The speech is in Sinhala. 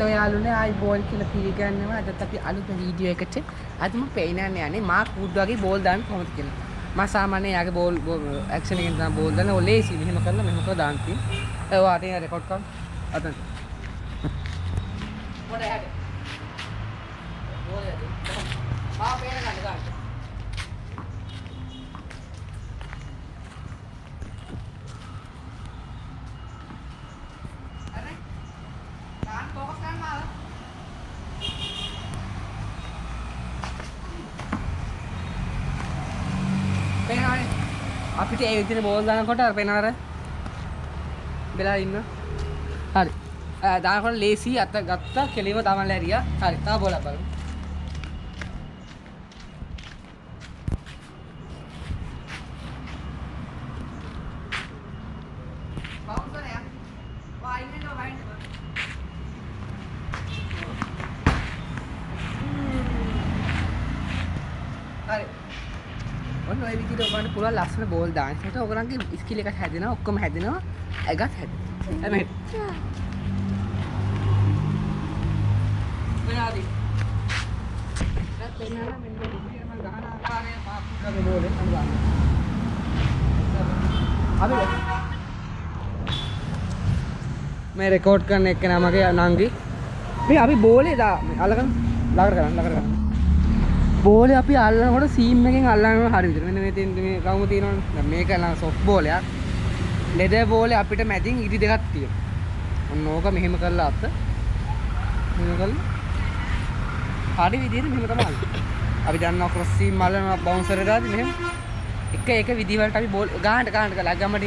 ලොයාලුනේ ආයි බෝල් කියලා පිළිගන්නවා. අදත් අපි අලුත් වීඩියෝ එකට අද මම පේනන්නේ යන්නේ මා කුඩු වගේ බෝල් දාන්න කොහොමද කියලා. මම සාමාන්‍යයෙන් යාගේ බෝල් ඇක්ෂන් එකෙන් තමයි බෝල් දාන්නේ. ඔය ලේසි මෙහෙම කරලා දාන්න තියෙන්නේ. ඒ වාටේ රෙකෝඩ් කරන්න. අතන. මොඩ හැද. බෝල් හැද. මා පේන ගන්න. අපිට ඒ විදිහට බෝල් දානකොට අර පේනවර බෙලා ඉන්න. හරි. දානකොට ලේසි අත ගත්තා කෙලිම තමන්ලා ඇරියා. හරි. තා බෝලක් බලමු. බවුන්සර් යා. වයින්ද වයින්ද. හරි. ඔන්න ඔය විදිහට ඔයගොල්ලන්ට පුළුවන් ලස්සන බෝල් දාන්න. ඒකට ඔයගොල්ලන්ගේ ස්කිල් එක හැදෙනවා, ඔක්කොම හැදෙනවා, ඇගත් හැදෙනවා. එමෙහෙ. මෙයාදී. දැන් පෙන්නන්න මෙන්න විදිහට මම ගහන ආකාරය පාස් කරන බෝලේ මම ගන්නවා. අපි මේ රෙකෝඩ් කරන එක නම මගේ නංගි. මේ අපි බෝලේ අල්ලගන්න ළඟට කරන්න. බෝලේ අපි අල්ලනකොට සීම් එකෙන් අල්ලනවා හරි විදිහට. මෙන්න මේ තියෙන මේ රවුම තියෙනවනේ. දැන් මේක නම් සොෆ්ට් බෝලයක්. ලෙදර් බෝලේ අපිට මැදින් ඉරි දෙකක් තියෙනවා. ඔන්න ඕක මෙහෙම කරලා අත. මෙහෙම කරලා හරි විදිහට මෙහෙම තමයි අල්ලන්නේ. අපි දන්නවා ක්‍රොස් සීම් අල්ලනවා බවුන්සර් එකකට මෙහෙම. එක විදිහ වලට අපි බෝල් ගානට ගමඩින්